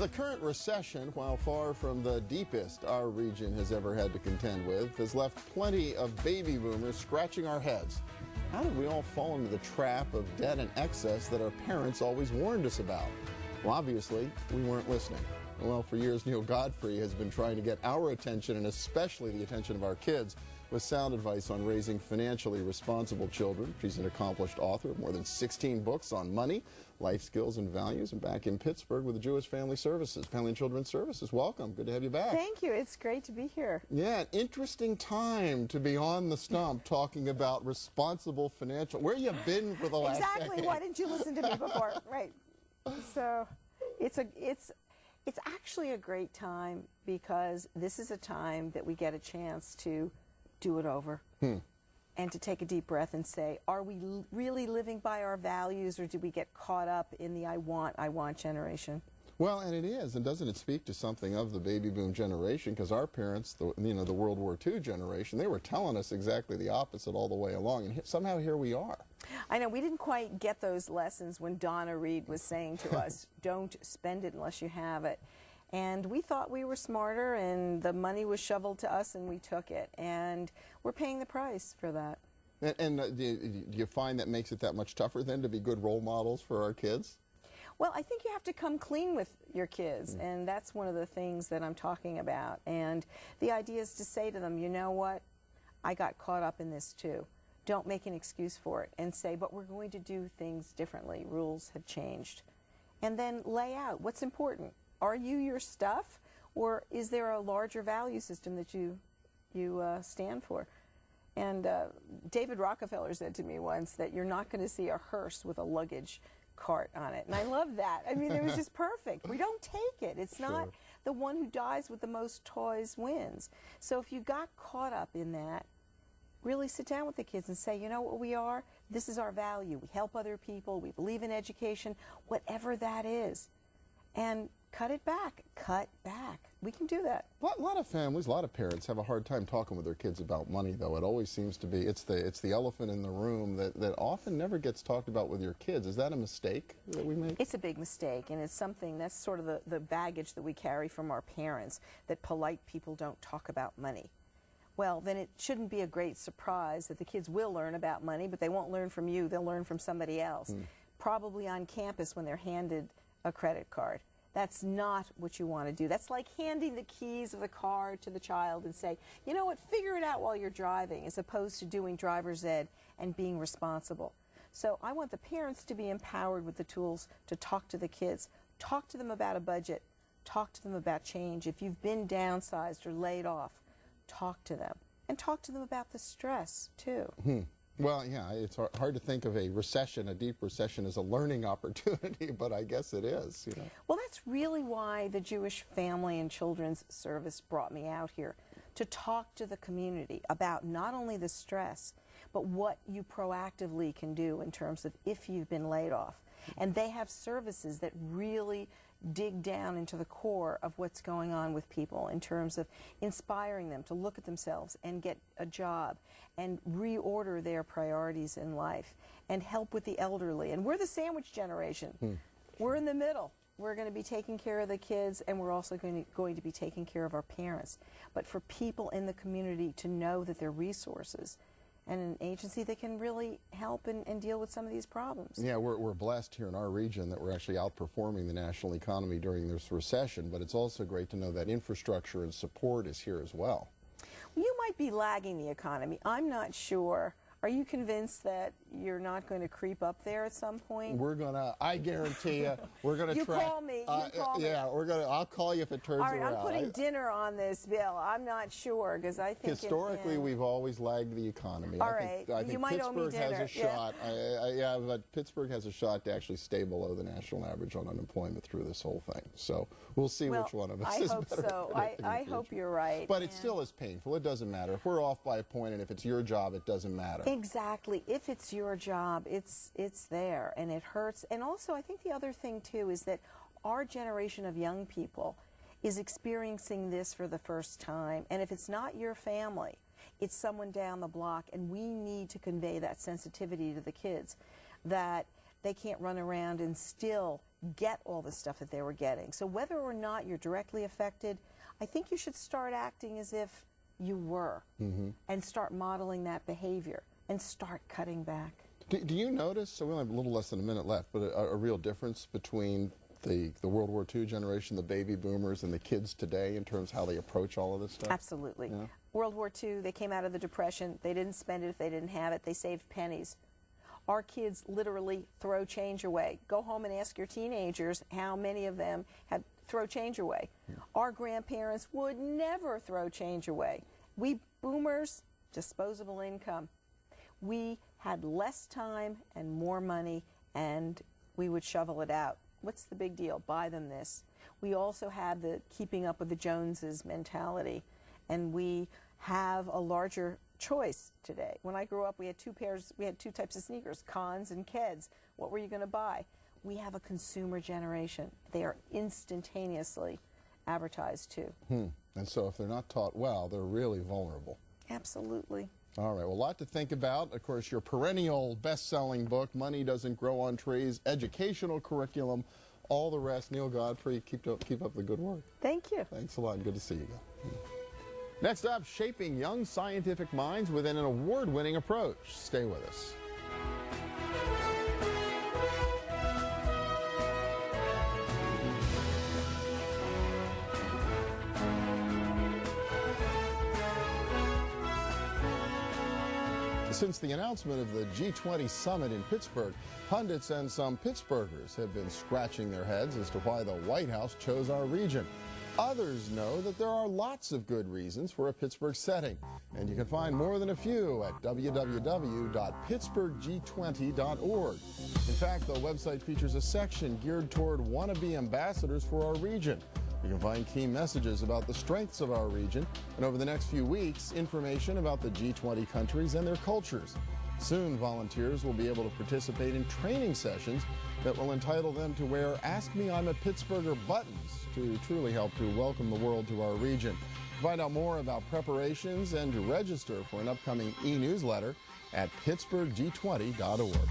The current recession, while far from the deepest our region has ever had to contend with, has left plenty of baby boomers scratching our heads. How did we all fall into the trap of debt and excess that our parents always warned us about? Well, obviously, we weren't listening. Well, for years, Neale Godfrey has been trying to get our attention, and especially the attention of our kids, with sound advice on raising financially responsible children. She's an accomplished author of more than 16 books on money, life skills, and values, and back in Pittsburgh with the Jewish Family and Children's Services. Welcome. Good to have you back. Thank you. It's great to be here. Yeah, an interesting time to be on the stump talking about responsible financial. Where you been for the last decade? Why didn't you listen to me before? Right. So it's actually a great time because this is a time that we get a chance to do it over and to take a deep breath and say, are we really living by our values, or do we get caught up in the I want generation? Well, and it is, and doesn't it speak to something of the baby boom generation? Because our parents, the World War II generation, they were telling us exactly the opposite all the way along, and somehow here we are. I know, we didn't quite get those lessons when Donna Reed was saying to us, don't spend it unless you have it. And we thought we were smarter, and the money was shoveled to us, and we took it. And we're paying the price for that. And do you find that makes it that much tougher then to be good role models for our kids? Well, I think you have to come clean with your kids, and that's one of the things that I'm talking about. And the idea is to say to them, you know what, I got caught up in this too. Don't make an excuse for it, and say, but we're going to do things differently. Rules have changed. And then lay out what's important. Are you your stuff, or is there a larger value system that you stand for? And David Rockefeller said to me once that you're not going to see a hearse with a luggage cart on it. And I love that. I mean, it was just perfect. We don't take it. It's not the one who dies with the most toys wins. So if you got caught up in that, really sit down with the kids and say, you know what we are? This is our value. We help other people. We believe in education, whatever that is. And cut it back. Cut back. We can do that. A lot of families, a lot of parents have a hard time talking with their kids about money, though. It always seems to be, it's the elephant in the room that often never gets talked about with your kids. Is that a mistake that we make? It's a big mistake, and it's something that's sort of the baggage that we carry from our parents, that polite people don't talk about money. Well, then it shouldn't be a great surprise that the kids will learn about money, but they won't learn from you. They'll learn from somebody else, probably on campus when they're handed a credit card. That's not what you want to do. That's like handing the keys of the car to the child and say, you know what, figure it out while you're driving, as opposed to doing driver's ed and being responsible. So I want the parents to be empowered with the tools to talk to the kids. Talk to them about a budget. Talk to them about change. If you've been downsized or laid off, talk to them. And talk to them about the stress, too. Well, yeah, it's hard to think of a recession, a deep recession, as a learning opportunity, but I guess it is, you know. Well, that's really why the Jewish Family and Children's Service brought me out here, to talk to the community about not only the stress, but what you proactively can do in terms of if you've been laid off. And they have services that really dig down into the core of what's going on with people in terms of inspiring them to look at themselves and get a job and reorder their priorities in life and help with the elderly. And we're the sandwich generation. We're in the middle. We're going to be taking care of the kids, and we're also going to be taking care of our parents. But for people in the community to know that there are resources and an agency that can really help and deal with some of these problems. Yeah, we're blessed here in our region that we're actually outperforming the national economy during this recession, but it's also great to know that infrastructure and support is here as well. You might be lagging the economy. I'm not sure. Are you convinced that you're not going to creep up there at some point? We're gonna, I guarantee you, we're gonna try. You call me. You call me. Yeah, I'll call you if it turns around. All right, I'm putting dinner on this bill. I'm not sure, because I think historically we've always lagged the economy. All right, I think you might owe me Pittsburgh dinner. has a shot. Yeah, but Pittsburgh has a shot to actually stay below the national average on unemployment through this whole thing. So we'll see which one of us is better. I hope you're right. But it still is painful. It doesn't matter. If we're off by a point, and if it's your job, it doesn't matter. Exactly. If it's your job, it's there, and it hurts. And also, I think the other thing, too, is that our generation of young people is experiencing this for the first time. And if it's not your family, it's someone down the block, and we need to convey that sensitivity to the kids, that they can't run around and still get all the stuff that they were getting. So whether or not you're directly affected, I think you should start acting as if you were, and start modeling that behavior and start cutting back. Do you notice, so we only have a little less than a minute left, but a real difference between the World War II generation, the baby boomers, and the kids today in terms of how they approach all of this stuff? Absolutely. Yeah. World War II, they came out of the Depression. They didn't spend it if they didn't have it. They saved pennies. Our kids literally throw change away. Go home and ask your teenagers how many of them had throw change away. Our grandparents would never throw change away. We boomers, disposable income. We had less time and more money, and we would shovel it out. What's the big deal? Buy them this. We also have the keeping up with the Joneses mentality, and we have a larger choice today. When I grew up, we had two types of sneakers, Cons and Keds. What were you going to buy? We have a consumer generation. They are instantaneously advertised to. And so if they're not taught well, they're really vulnerable. Absolutely. All right, well, a lot to think about. Of course, your perennial best-selling book, Money Doesn't Grow on Trees, educational curriculum, all the rest. Neale Godfrey, keep up the good work. Thank you. Thanks a lot, and good to see you again. Next up, shaping young scientific minds within an award-winning approach. Stay with us. Since the announcement of the G20 summit in Pittsburgh, pundits and some Pittsburghers have been scratching their heads as to why the White House chose our region. Others know that there are lots of good reasons for a Pittsburgh setting, and you can find more than a few at www.pittsburghg20.org. In fact, the website features a section geared toward wannabe ambassadors for our region. You can find key messages about the strengths of our region, and over the next few weeks, information about the G20 countries and their cultures. Soon, volunteers will be able to participate in training sessions that will entitle them to wear Ask Me I'm a Pittsburgher buttons to truly help to welcome the world to our region. Find out more about preparations and to register for an upcoming e-newsletter at pittsburghg20.org.